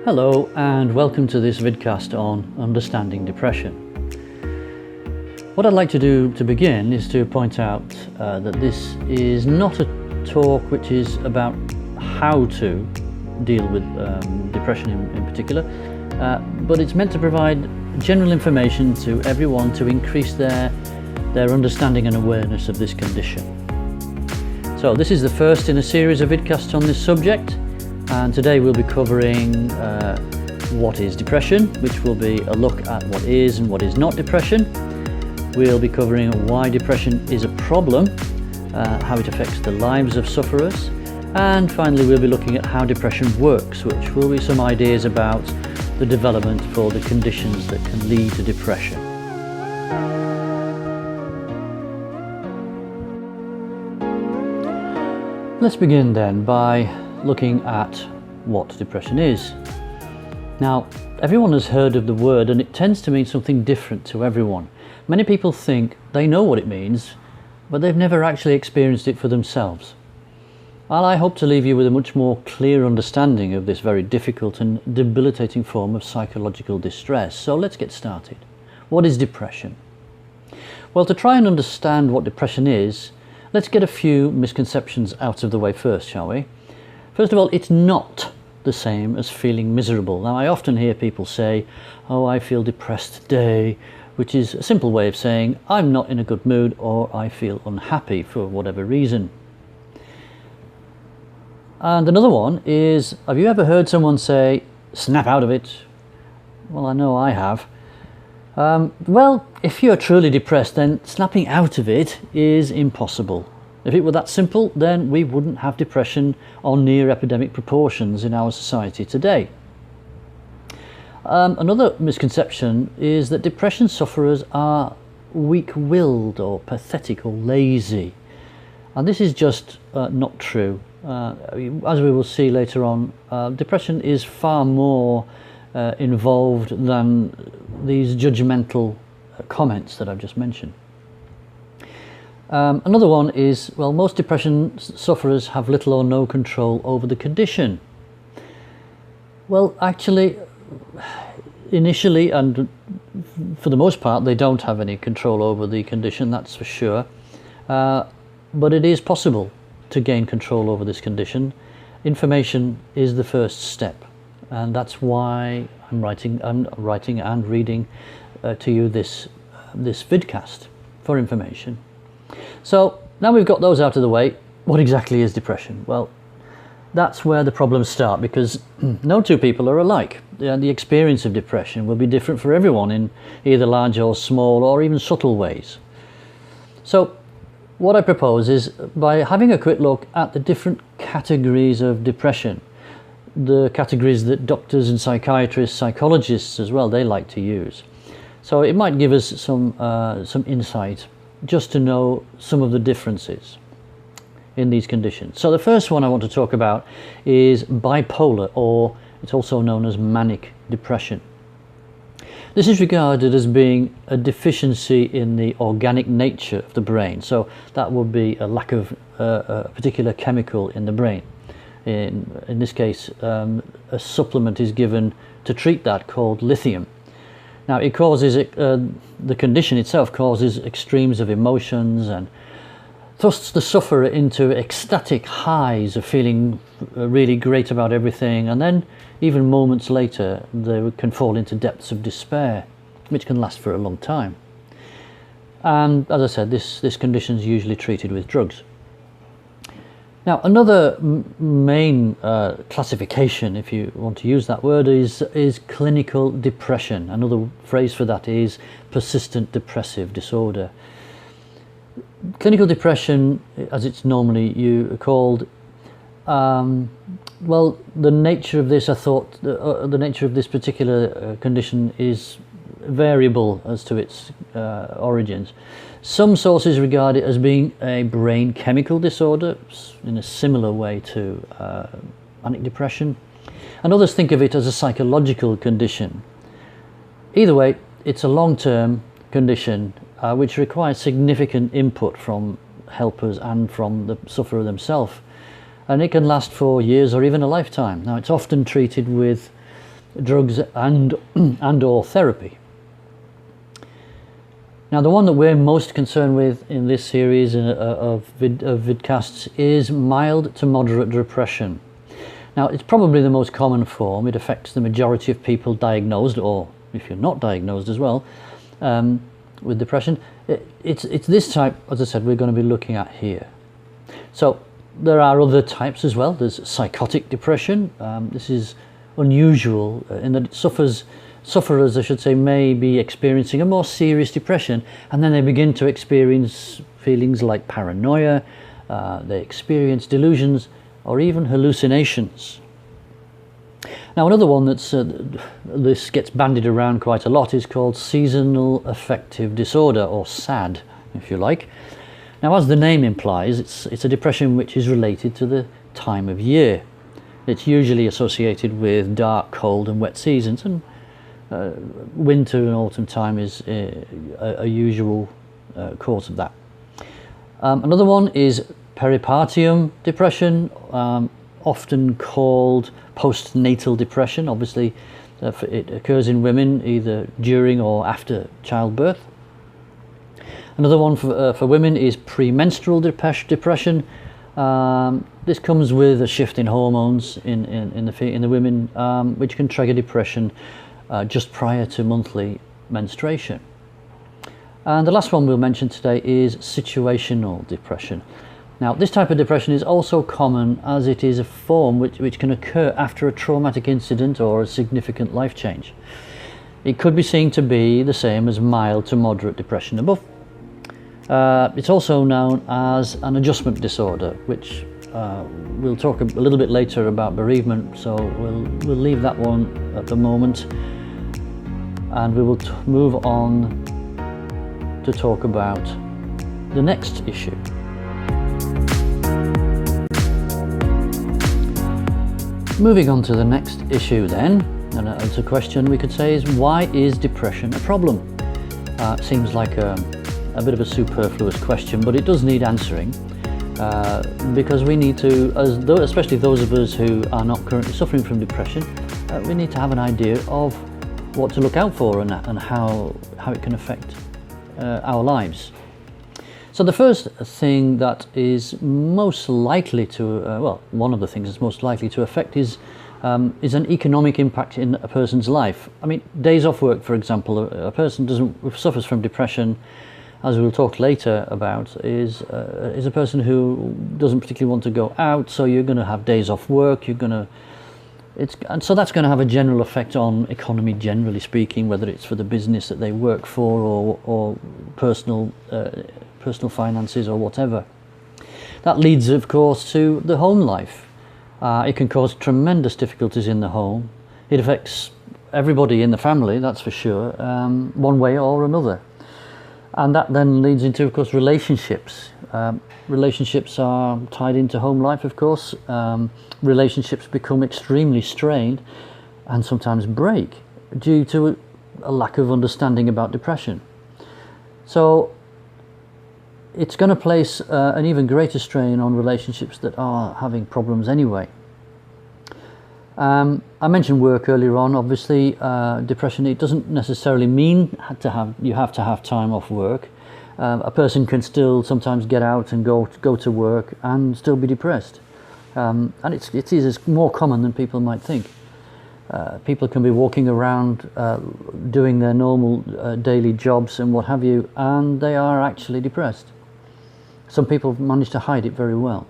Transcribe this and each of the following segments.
Hello and welcome to this vidcast on understanding depression. What I'd like to do to begin is to point out that this is not a talk which is about how to deal with depression in particular, but it's meant to provide general information to everyone to increase their understanding and awareness of this condition. So this is the first in a series of vidcasts on this subject, and today we'll be covering what is depression, which will be a look at what is and what is not depression. We'll be covering why depression is a problem, how it affects the lives of sufferers, and finally we'll be looking at how depression works, which will be some ideas about the development for the conditions that can lead to depression. Let's begin then by looking at what depression is. Now, everyone has heard of the word and it tends to mean something different to everyone. Many people think they know what it means, but they've never actually experienced it for themselves. Well, I hope to leave you with a much more clear understanding of this very difficult and debilitating form of psychological distress. So let's get started. What is depression? Well, to try and understand what depression is, let's get a few misconceptions out of the way first, shall we? First of all, it's not the same as feeling miserable. Now, I often hear people say, "Oh, I feel depressed today," which is a simple way of saying, "I'm not in a good mood," or "I feel unhappy for whatever reason." And another one is, have you ever heard someone say, "Snap out of it"? Well, I know I have. Well, if you're truly depressed, then snapping out of it is impossible. If it were that simple, then we wouldn't have depression on near epidemic proportions in our society today. Another misconception is that depression sufferers are weak-willed or pathetic or lazy. And this is just not true. As we will see later on, depression is far more involved than these judgmental comments that I've just mentioned. Another one is, well, most depression sufferers have little or no control over the condition. Well, actually, initially and for the most part, they don't have any control over the condition, that's for sure. But it is possible to gain control over this condition. Information is the first step, and that's why I'm writing and reading to you this vidcast for information. So now we've got those out of the way, what exactly is depression? Well, that's where the problems start, because no two people are alike. The experience of depression will be different for everyone in either large or small or even subtle ways. So what I propose is, by having a quick look at the different categories of depression, the categories that doctors and psychiatrists, psychologists as well, they like to use. So it might give us some insight just to know some of the differences in these conditions. So the first one I want to talk about is bipolar, or it's also known as manic depression. This is regarded as being a deficiency in the organic nature of the brain. So that would be a lack of a particular chemical in the brain. In this case, a supplement is given to treat that called lithium. Now, it causes the condition itself causes extremes of emotions and thrusts the sufferer into ecstatic highs of feeling really great about everything, and then even moments later they can fall into depths of despair, which can last for a long time. And as I said, this condition is usually treated with drugs. Now, another main classification, if you want to use that word, is clinical depression. Another phrase for that is persistent depressive disorder. Clinical depression, as it's normally called, well, the nature of this, the nature of this particular condition is variable as to its origins. Some sources regard it as being a brain chemical disorder in a similar way to manic depression, and others think of it as a psychological condition. Either way, it's a long-term condition which requires significant input from helpers and from the sufferer themselves, and it can last for years or even a lifetime. Now, it's often treated with drugs and or therapy. Now, the one that we're most concerned with in this series of vidcasts is mild to moderate depression. Now, it's probably the most common form. It affects the majority of people diagnosed, or if you're not diagnosed as well, with depression. It's this type, as I said, we're going to be looking at here. So there are other types as well. There's psychotic depression. This is unusual in that sufferers, I should say, may be experiencing a more serious depression, and then they begin to experience feelings like paranoia, they experience delusions or even hallucinations. Now, another one that's this gets bandied around quite a lot is called seasonal affective disorder, or SAD, if you like. Now, as the name implies, it's a depression which is related to the time of year. It's usually associated with dark, cold and wet seasons, and winter and autumn time is a usual cause of that. Another one is peripartum depression, often called postnatal depression. Obviously, it occurs in women either during or after childbirth. Another one for women is premenstrual depression. This comes with a shift in hormones in the women, which can trigger depression just prior to monthly menstruation. And the last one we'll mention today is situational depression. Now, this type of depression is also common as it is a form which can occur after a traumatic incident or a significant life change. It could be seen to be the same as mild to moderate depression above. It's also known as an adjustment disorder, which we'll talk a little bit later about bereavement, so we'll leave that one at the moment, and we will move on to talk about the next issue. Moving on to the next issue then, and it's a question we could say is, why is depression a problem? Seems like a bit of a superfluous question, but it does need answering, because we need to, especially those of us who are not currently suffering from depression, we need to have an idea of what to look out for and how it can affect our lives. So the first thing that is most likely to, one of the things that's most likely to affect is an economic impact in a person's life. I mean, days off work, for example. A person suffers from depression, as we'll talk later about, is a person who doesn't particularly want to go out. So you're going to have days off work. And so that's going to have a general effect on economy, generally speaking, whether it's for the business that they work for or personal finances or whatever. That leads, of course, to the home life. It can cause tremendous difficulties in the home. It affects everybody in the family, that's for sure, one way or another. And that then leads into, of course, relationships. Relationships are tied into home life, of course. Relationships become extremely strained and sometimes break due to a lack of understanding about depression. So it's going to place an even greater strain on relationships that are having problems anyway. I mentioned work earlier on. Obviously, depression, it doesn't necessarily mean you have to have time off work. A person can still sometimes get out and go to work and still be depressed. And it is more common than people might think. People can be walking around doing their normal daily jobs and what have you, and they are actually depressed. Some people manage to hide it very well.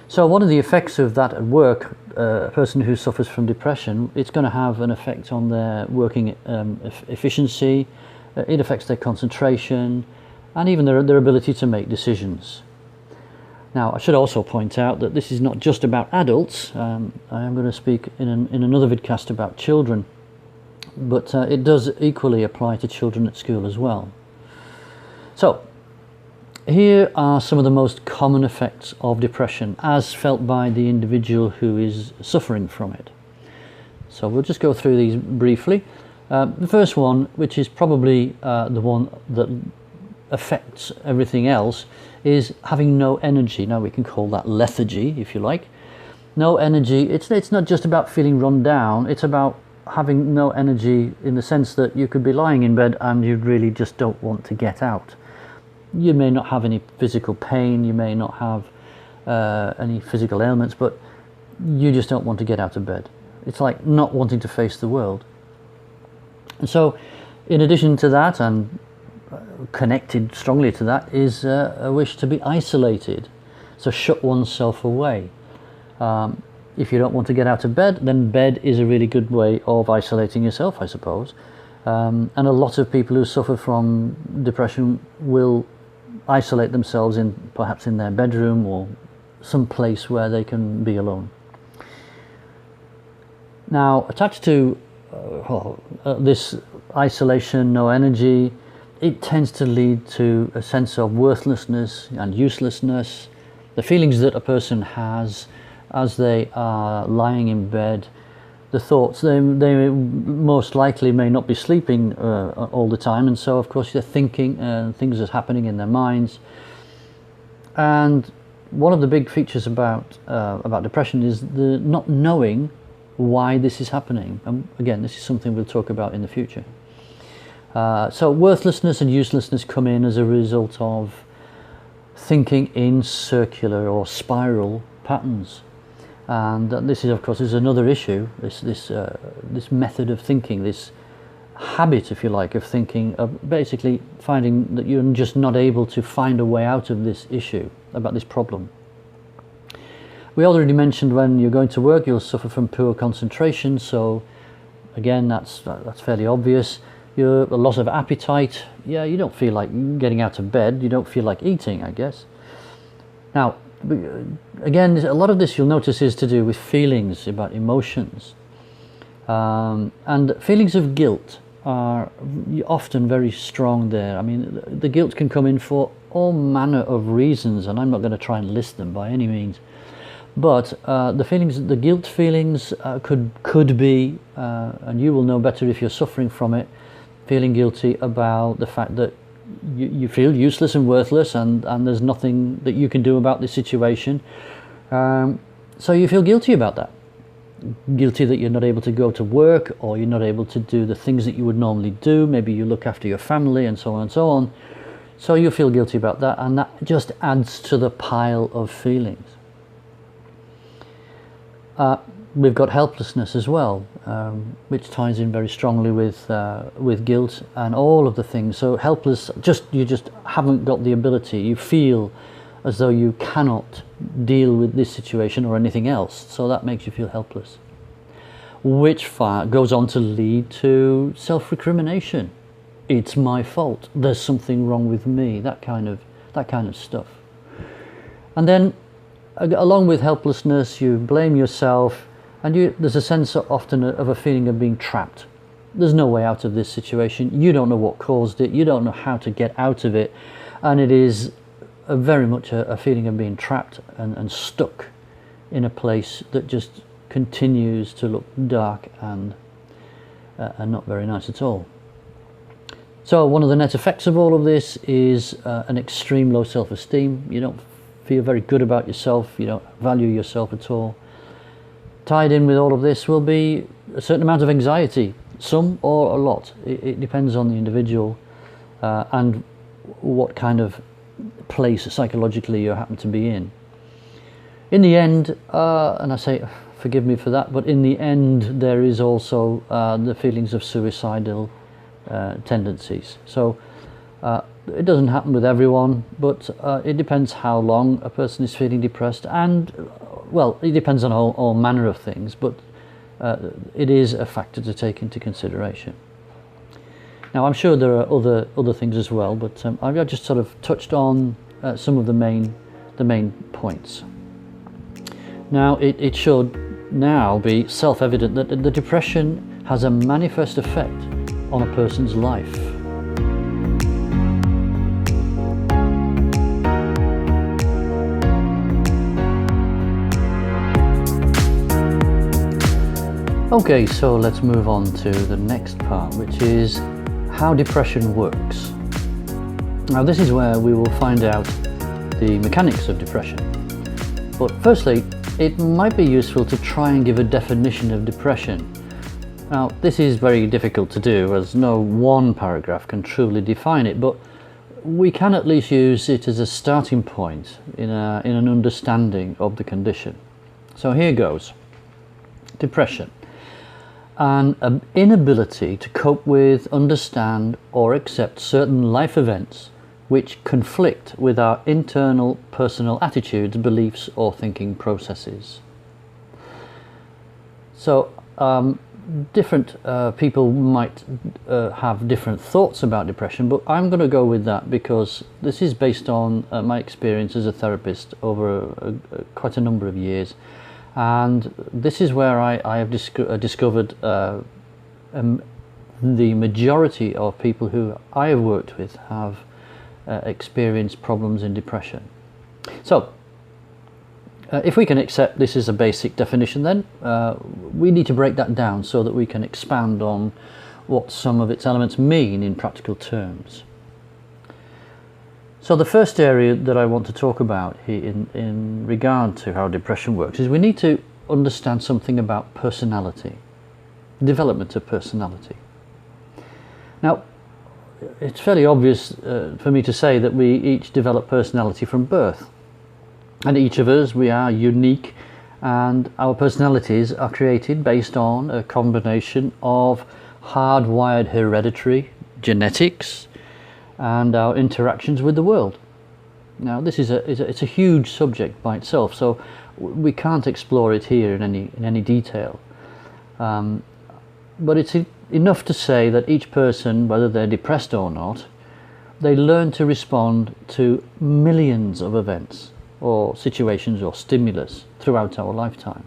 So one of the effects of that at work, a person who suffers from depression, it's going to have an effect on their working efficiency. It affects their concentration and even their ability to make decisions. Now, I should also point out that this is not just about adults. I am going to speak in another vidcast about children, but it does equally apply to children at school as well. So, here are some of the most common effects of depression as felt by the individual who is suffering from it. So we'll just go through these briefly. The first one, which is probably the one that affects everything else, is having no energy. Now we can call that lethargy, if you like. No energy. It's not just about feeling run down. It's about having no energy in the sense that you could be lying in bed and you really just don't want to get out. You may not have any physical pain, you may not have any physical ailments, but you just don't want to get out of bed. It's like not wanting to face the world. And so, in addition to that, and connected strongly to that, is a wish to be isolated. So shut oneself away. If you don't want to get out of bed, then bed is a really good way of isolating yourself, I suppose. And a lot of people who suffer from depression will isolate themselves perhaps in their bedroom or some place where they can be alone. Now, attached to this isolation, no energy, it tends to lead to a sense of worthlessness and uselessness. The feelings that a person has as they are lying in bed, the thoughts, they most likely may not be sleeping all the time, and so of course they're thinking things are happening in their minds. And one of the big features about depression is the not knowing why this is happening. And again, this is something we'll talk about in the future. So worthlessness and uselessness come in as a result of thinking in circular or spiral patterns. And this is, of course, is another issue. This method of thinking, this habit, if you like, of thinking, of basically finding that you're just not able to find a way out of this issue, about this problem. We already mentioned when you're going to work, you'll suffer from poor concentration. So, again, that's fairly obvious. A loss of appetite. Yeah, you don't feel like getting out of bed. You don't feel like eating, I guess. Now, again, a lot of this you'll notice is to do with feelings, about emotions. And feelings of guilt are often very strong there. I mean, the guilt can come in for all manner of reasons, and I'm not going to try and list them by any means. But the guilt feelings could be, and you will know better if you're suffering from it, feeling guilty about the fact that you feel useless and worthless, and there's nothing that you can do about this situation. So you feel guilty about that. Guilty that you're not able to go to work, or you're not able to do the things that you would normally do. Maybe you look after your family and so on and so on. So you feel guilty about that, and that just adds to the pile of feelings. We've got helplessness as well, which ties in very strongly with guilt and all of the things. So helpless, you just haven't got the ability. You feel as though you cannot deal with this situation or anything else. So that makes you feel helpless, which goes on to lead to self-recrimination. It's my fault. There's something wrong with me. That kind of stuff. And then, along with helplessness, you blame yourself. And there's a sense often of a feeling of being trapped. There's no way out of this situation. You don't know what caused it. You don't know how to get out of it. And it is very much a feeling of being trapped and stuck in a place that just continues to look dark and not very nice at all. So one of the net effects of all of this is an extreme low self-esteem. You don't feel very good about yourself. You don't value yourself at all. Tied in with all of this will be a certain amount of anxiety, some or a lot. It depends on the individual and what kind of place psychologically you happen to be in. In the end, and I say, forgive me for that, but in the end there is also the feelings of suicidal tendencies. So it doesn't happen with everyone, but it depends how long a person is feeling depressed, and well, it depends on all manner of things, but it is a factor to take into consideration. Now, I'm sure there are other things as well, but I've just sort of touched on some of the main points. Now, it should now be self-evident that the depression has a manifest effect on a person's life. Okay, so let's move on to the next part, which is how depression works. Now, this is where we will find out the mechanics of depression. But firstly, it might be useful to try and give a definition of depression. Now, this is very difficult to do, as no one paragraph can truly define it, but we can at least use it as a starting point in an understanding of the condition. So here goes. Depression. An inability to cope with, understand, or accept certain life events which conflict with our internal personal attitudes, beliefs, or thinking processes. So, different people might have different thoughts about depression, but I'm going to go with that because this is based on my experience as a therapist over quite a number of years, and this is where I have discovered the majority of people who I have worked with have experienced problems in depression. So if we can accept this is a basic definition, then we need to break that down so that we can expand on what some of its elements mean in practical terms. So the first area that I want to talk about here in regard to how depression works is we need to understand something about personality, development of personality. Now, it's fairly obvious for me to say that we each develop personality from birth. And each of us, we are unique, and our personalities are created based on a combination of hardwired hereditary genetics and our interactions with the world. Now, this is it's a huge subject by itself, so we can't explore it here in any detail. But it's enough to say that each person, whether they're depressed or not, they learn to respond to millions of events or situations or stimulus throughout our lifetime.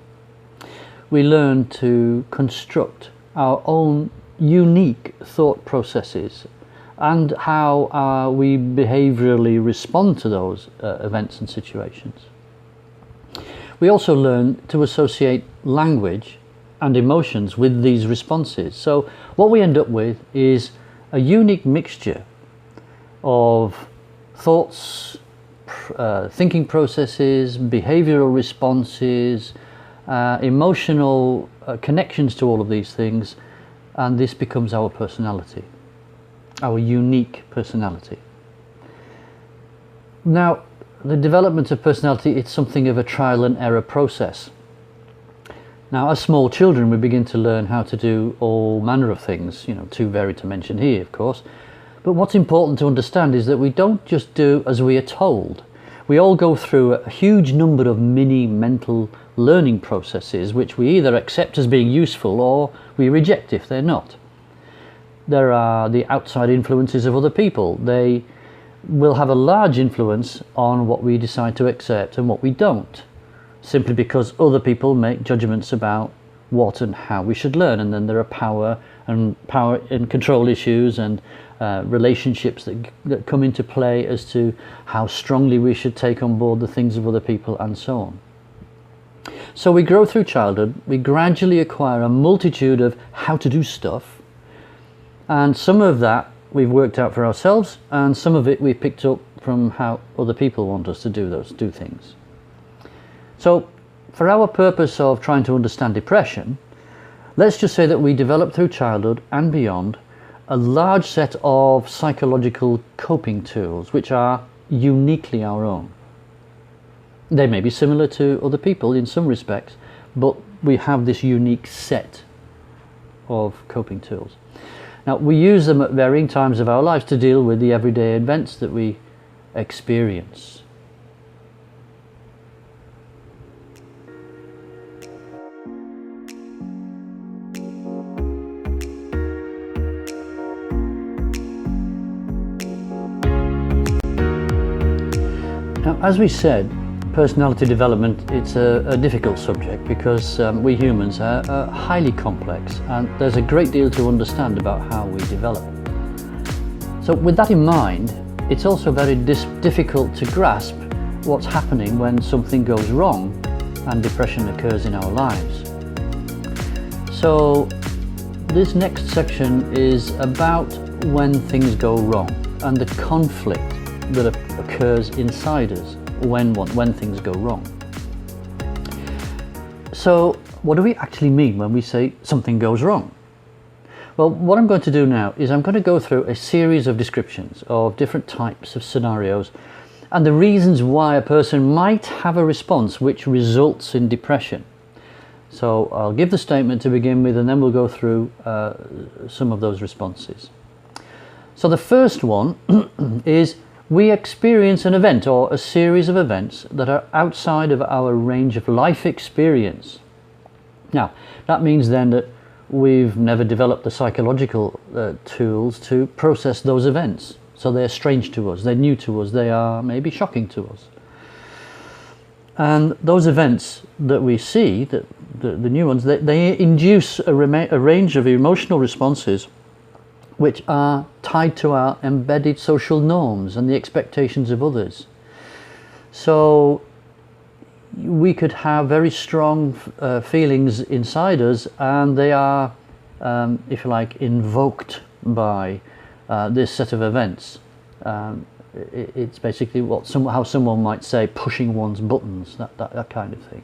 We learn to construct our own unique thought processes and how we behaviorally respond to those events and situations. We also learn to associate language and emotions with these responses. So what we end up with is a unique mixture of thoughts, thinking processes, behavioral responses, emotional connections to all of these things, and this becomes our personality, our unique personality. Now, the development of personality, it's something of a trial and error process. Now, as small children, we begin to learn how to do all manner of things, too varied to mention here, of course. But what's important to understand is that we don't just do as we are told. We all go through a huge number of mini mental learning processes which we either accept as being useful or we reject if they're not. There are the outside influences of other people. They will have a large influence on what we decide to accept and what we don't, simply because other people make judgments about what and how we should learn, and then there are power and control issues and relationships that come into play as to how strongly we should take on board the things of other people, and so on. So we grow through childhood, we gradually acquire a multitude of how to do stuff, and some of that we've worked out for ourselves, and some of it we've picked up from how other people want us to do things. So for our purpose of trying to understand depression, let's just say that we develop through childhood and beyond a large set of psychological coping tools which are uniquely our own. They may be similar to other people in some respects, but we have this unique set of coping tools. Now, we use them at varying times of our lives to deal with the everyday events that we experience. Now, as we said, personality development, it's a difficult subject because we humans are highly complex and there's a great deal to understand about how we develop. So with that in mind, it's also very difficult to grasp what's happening when something goes wrong and depression occurs in our lives. So this next section is about when things go wrong and the conflict that occurs inside us when things go wrong. So what do we actually mean when we say something goes wrong? Well, what I'm going to do now is I'm going to go through a series of descriptions of different types of scenarios and the reasons why a person might have a response which results in depression. So I'll give the statement to begin with, and then we'll go through some of those responses. So the first one is we experience an event or a series of events that are outside of our range of life experience. Now, that means then that we've never developed the psychological tools to process those events. So they're strange to us, they're new to us, they are maybe shocking to us. And those events that we see, the new ones, they induce a range of emotional responses which are tied to our embedded social norms and the expectations of others. So we could have very strong feelings inside us, and they are, if you like, invoked by this set of events. It's basically how someone might say pushing one's buttons, that kind of thing.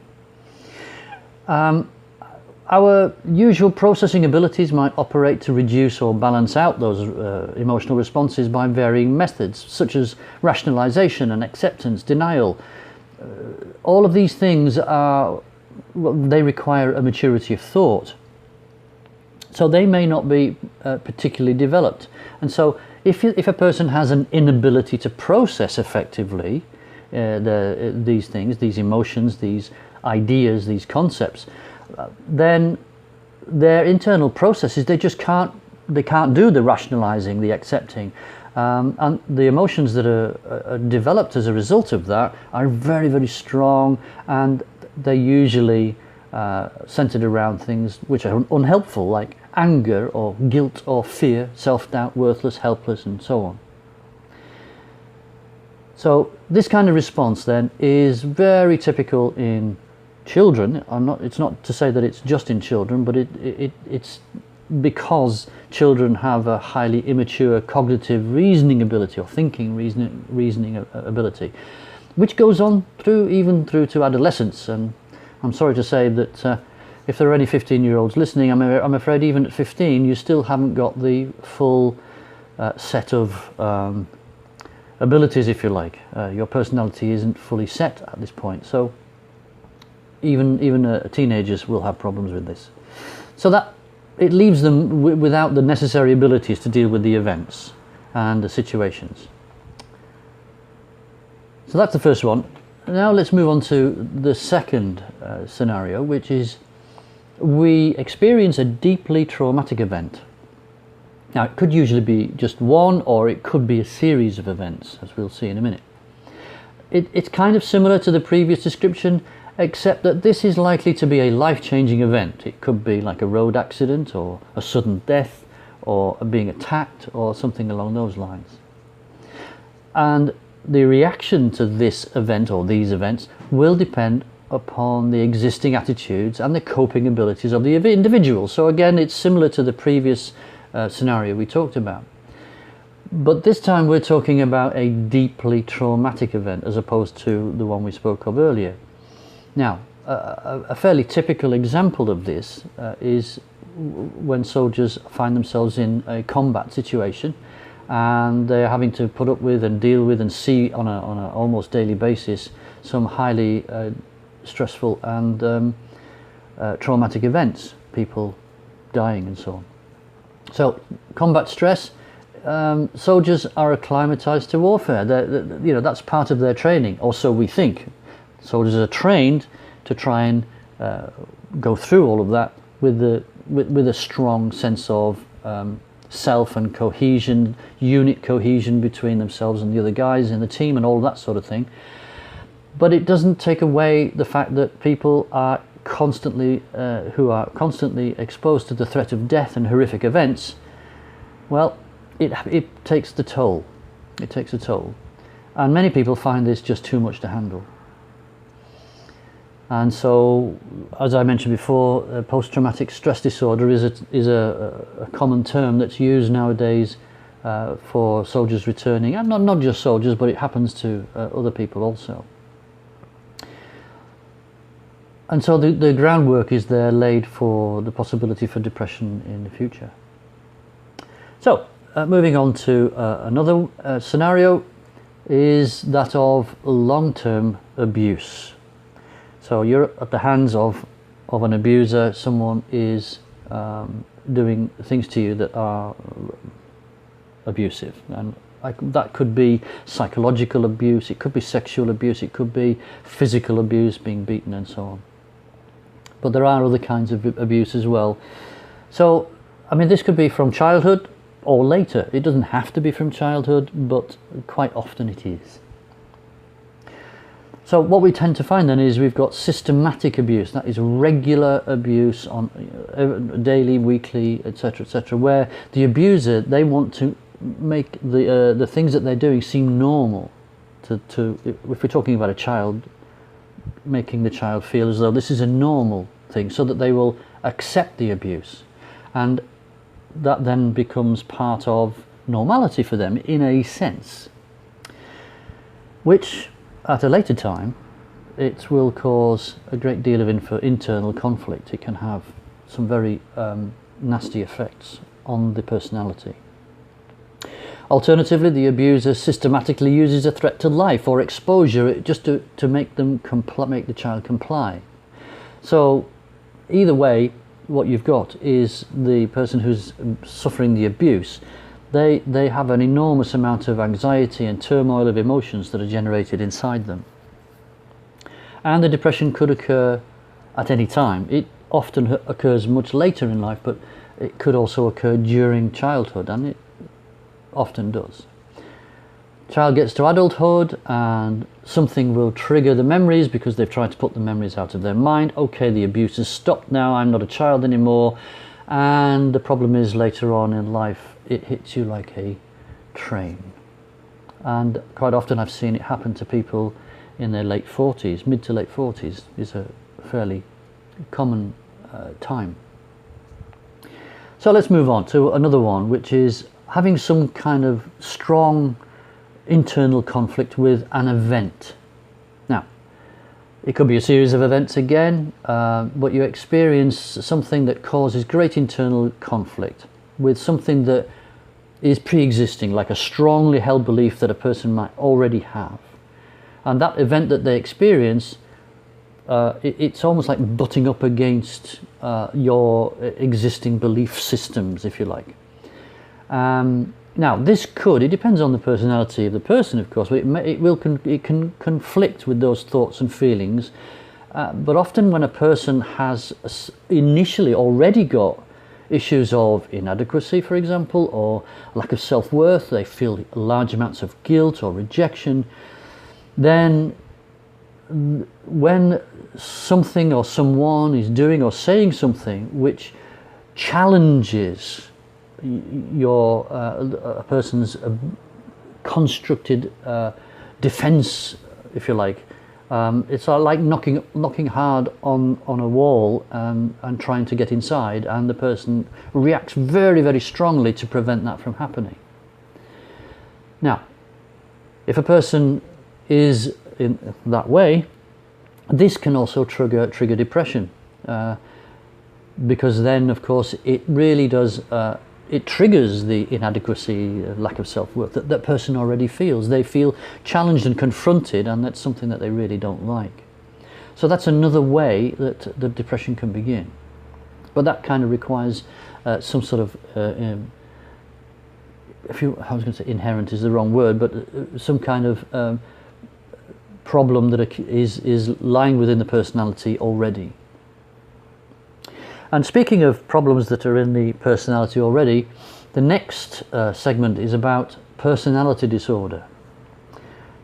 Our usual processing abilities might operate to reduce or balance out those emotional responses by varying methods, such as rationalization and acceptance, denial. All of these things they require a maturity of thought. So they may not be particularly developed. And so if a person has an inability to process effectively these things, these emotions, these ideas, these concepts, then their internal processes, they can't do the rationalizing, the accepting, and the emotions that are developed as a result of that are very, very strong, and they're usually centered around things which are unhelpful, like anger or guilt or fear, self-doubt, worthless, helpless, and so on. So this kind of response then is very typical in children. It's not to say that it's just in children, but it's because children have a highly immature cognitive reasoning ability, or thinking reasoning ability, which goes on even through to adolescence. And I'm sorry to say that if there are any 15-year-olds listening, I'm afraid even at 15 you still haven't got the full set of abilities, if you like. Your personality isn't fully set at this point. So even teenagers will have problems with this. So that it leaves them without the necessary abilities to deal with the events and the situations. So that's the first one. Now let's move on to the second scenario, which is we experience a deeply traumatic event. Now it could usually be just one, or it could be a series of events, as we'll see in a minute. It's kind of similar to the previous description, except that this is likely to be a life-changing event. It could be like a road accident, or a sudden death, or being attacked, or something along those lines. And the reaction to this event or these events will depend upon the existing attitudes and the coping abilities of the individual. So again, it's similar to the previous scenario we talked about. But this time we're talking about a deeply traumatic event as opposed to the one we spoke of earlier. Now, a fairly typical example of this is when soldiers find themselves in a combat situation, and they're having to put up with and deal with and see on a almost daily basis some highly stressful and traumatic events, people dying and so on. So combat stress, soldiers are acclimatized to warfare. That's part of their training, or so we think. Soldiers are trained to try and go through all of that with a strong sense of self and cohesion, unit cohesion between themselves and the other guys in the team and all that sort of thing. But it doesn't take away the fact that people are constantly who are constantly exposed to the threat of death and horrific events. Well, it takes the toll. It takes a toll, and many people find this just too much to handle. And so, as I mentioned before, post-traumatic stress disorder is a common term that's used nowadays for soldiers returning, and not just soldiers, but it happens to other people also. And so the groundwork is there laid for the possibility for depression in the future. So moving on to another scenario is that of long-term abuse. So you're at the hands of an abuser. Someone is doing things to you that are abusive, and that could be psychological abuse, it could be sexual abuse, it could be physical abuse, being beaten and so on. But there are other kinds of abuse as well. So, I mean, this could be from childhood or later. It doesn't have to be from childhood, but quite often it is. So what we tend to find then is we've got systematic abuse, that is regular abuse on daily, weekly, etc., where the abuser, they want to make the things that they're doing seem normal. If we're talking about a child, making the child feel as though this is a normal thing, so that they will accept the abuse, and that then becomes part of normality for them in a sense, which at a later time it will cause a great deal of internal conflict. It can have some very nasty effects on the personality. Alternatively, the abuser systematically uses a threat to life or exposure just to make the child comply. So either way, what you've got is the person who's suffering the abuse, they have an enormous amount of anxiety and turmoil of emotions that are generated inside them. And the depression could occur at any time. It often occurs much later in life, but it could also occur during childhood, and it often does. Child gets to adulthood and something will trigger the memories because they've tried to put the memories out of their mind. Okay, the abuse has stopped now, I'm not a child anymore. And the problem is later on in life it hits you like a train. And quite often I've seen it happen to people in their late 40s. Mid to late 40s is a fairly common time. So let's move on to another one, which is having some kind of strong internal conflict with an event. Now, it could be a series of events again, but you experience something that causes great internal conflict with something that is pre-existing, like a strongly held belief that a person might already have. And that event that they experience, it's almost like butting up against your existing belief systems, if you like. Now, it depends on the personality of the person, of course, but it can conflict with those thoughts and feelings. But often when a person has initially already got issues of inadequacy, for example, or lack of self-worth, they feel large amounts of guilt or rejection, then when something or someone is doing or saying something which challenges a person's constructed defense, if you like, it's like knocking hard on a wall and trying to get inside, and the person reacts very, very strongly to prevent that from happening. Now, if a person is in that way, this can also trigger depression, because then, of course, it really does. It triggers the inadequacy, lack of self-worth that person already feels. They feel challenged and confronted, and that's something that they really don't like. So that's another way that the depression can begin. But that kind of requires some sort of, I was going to say inherent is the wrong word, but some kind of problem that is lying within the personality already. And speaking of problems that are in the personality already, the next segment is about personality disorder.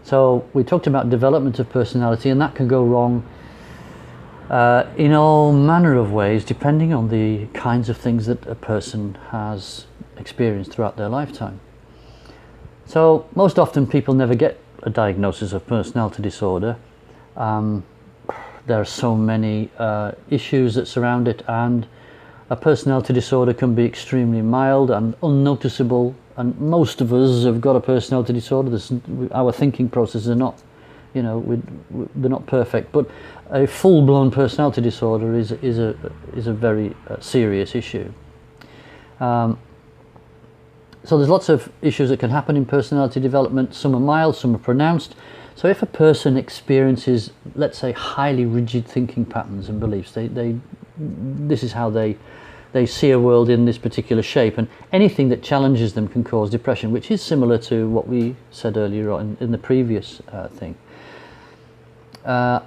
So we talked about development of personality, and that can go wrong in all manner of ways, depending on the kinds of things that a person has experienced throughout their lifetime. So most often people never get a diagnosis of personality disorder. There are so many issues that surround it, and a personality disorder can be extremely mild and unnoticeable, and most of us have got a personality disorder. Our thinking processes are not they're not perfect, but a full-blown personality disorder is a very serious issue. So there's lots of issues that can happen in personality development. Some are mild, some are pronounced. So if a person experiences, let's say, highly rigid thinking patterns and beliefs, this is how they see a world in this particular shape, and anything that challenges them can cause depression, which is similar to what we said earlier on in the previous thing. And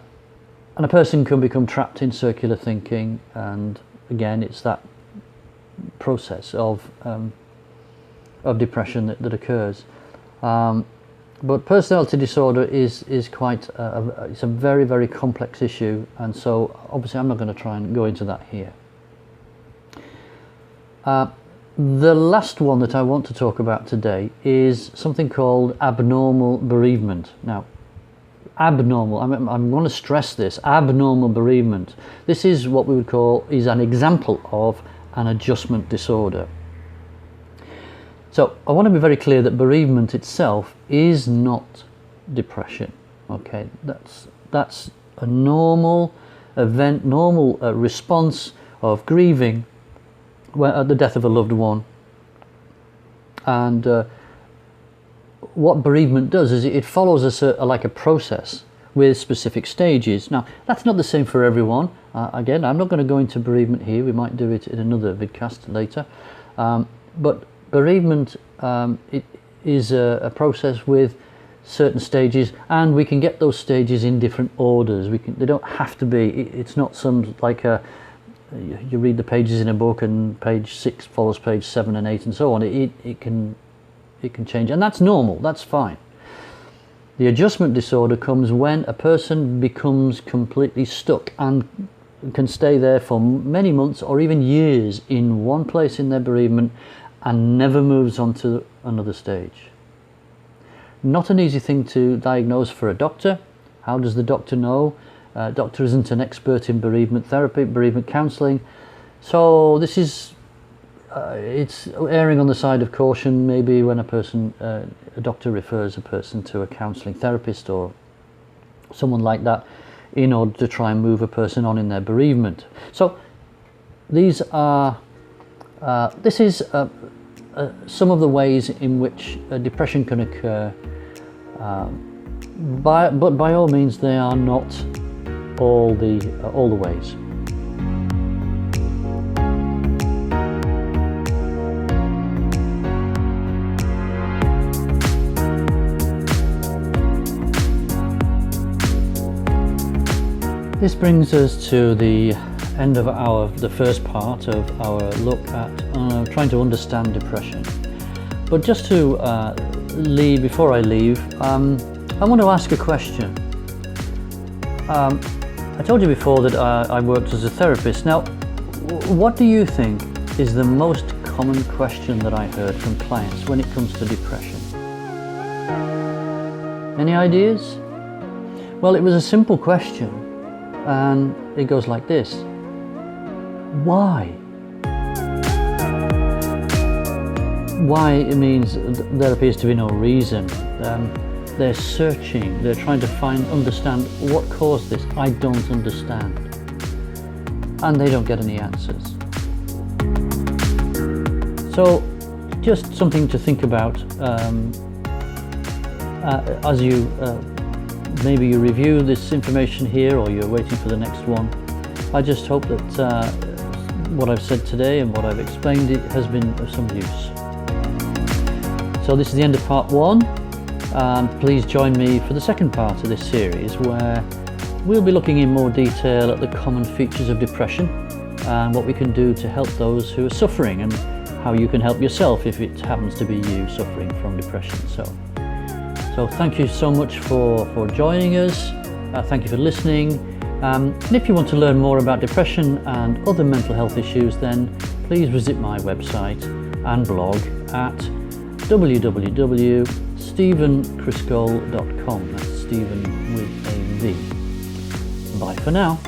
a person can become trapped in circular thinking, and again, it's that process of depression that occurs. But personality disorder is quite it's a very, very complex issue, and so obviously I'm not going to try and go into that here. The last one that I want to talk about today is something called abnormal bereavement. Now, abnormal, I'm going to stress this, abnormal bereavement. This is what we would call, is an example of an adjustment disorder. So I want to be very clear that bereavement itself is not depression. Okay, that's a normal event, normal response of grieving at the death of a loved one. And what bereavement does is it follows like a process with specific stages. Now, that's not the same for everyone. Again, I'm not going to go into bereavement here. We might do it in another vidcast later. But bereavement it is a process with certain stages, and we can get those stages in different orders. They don't have to be. It's not some like you read the pages in a book and page 6 follows page 7 and 8 and so on. It can change, and that's normal. That's fine. The adjustment disorder comes when a person becomes completely stuck and can stay there for many months or even years in one place in their bereavement and never moves on to another stage. Not an easy thing to diagnose for a doctor. How does the doctor know? Doctor isn't an expert in bereavement therapy, bereavement counselling. So this is, it's erring on the side of caution maybe when a doctor refers a person to a counselling therapist or someone like that in order to try and move a person on in their bereavement. So these are this is some of the ways in which depression can occur, but by all means they are not all the ways. This brings us to the end of the first part of our look at trying to understand depression. But just to before I leave, I want to ask a question. I told you before that I worked as a therapist. Now, what do you think is the most common question that I heard from clients when it comes to depression? Any ideas? Well, it was a simple question, and it goes like this. Why? Why, it means there appears to be no reason. They're searching, they're trying to understand what caused this. I don't understand. And they don't get any answers. So, just something to think about as you maybe you review this information here or you're waiting for the next one. I just hope that what I've said today and what I've explained has been of some use. So this is the end of part 1. Please join me for the second part of this series, where we'll be looking in more detail at the common features of depression and what we can do to help those who are suffering, and how you can help yourself if it happens to be you suffering from depression. So thank you so much for joining us. Thank you for listening. And if you want to learn more about depression and other mental health issues, then please visit my website and blog at www.stephencriscol.com. That's Stephen with a V. Bye for now.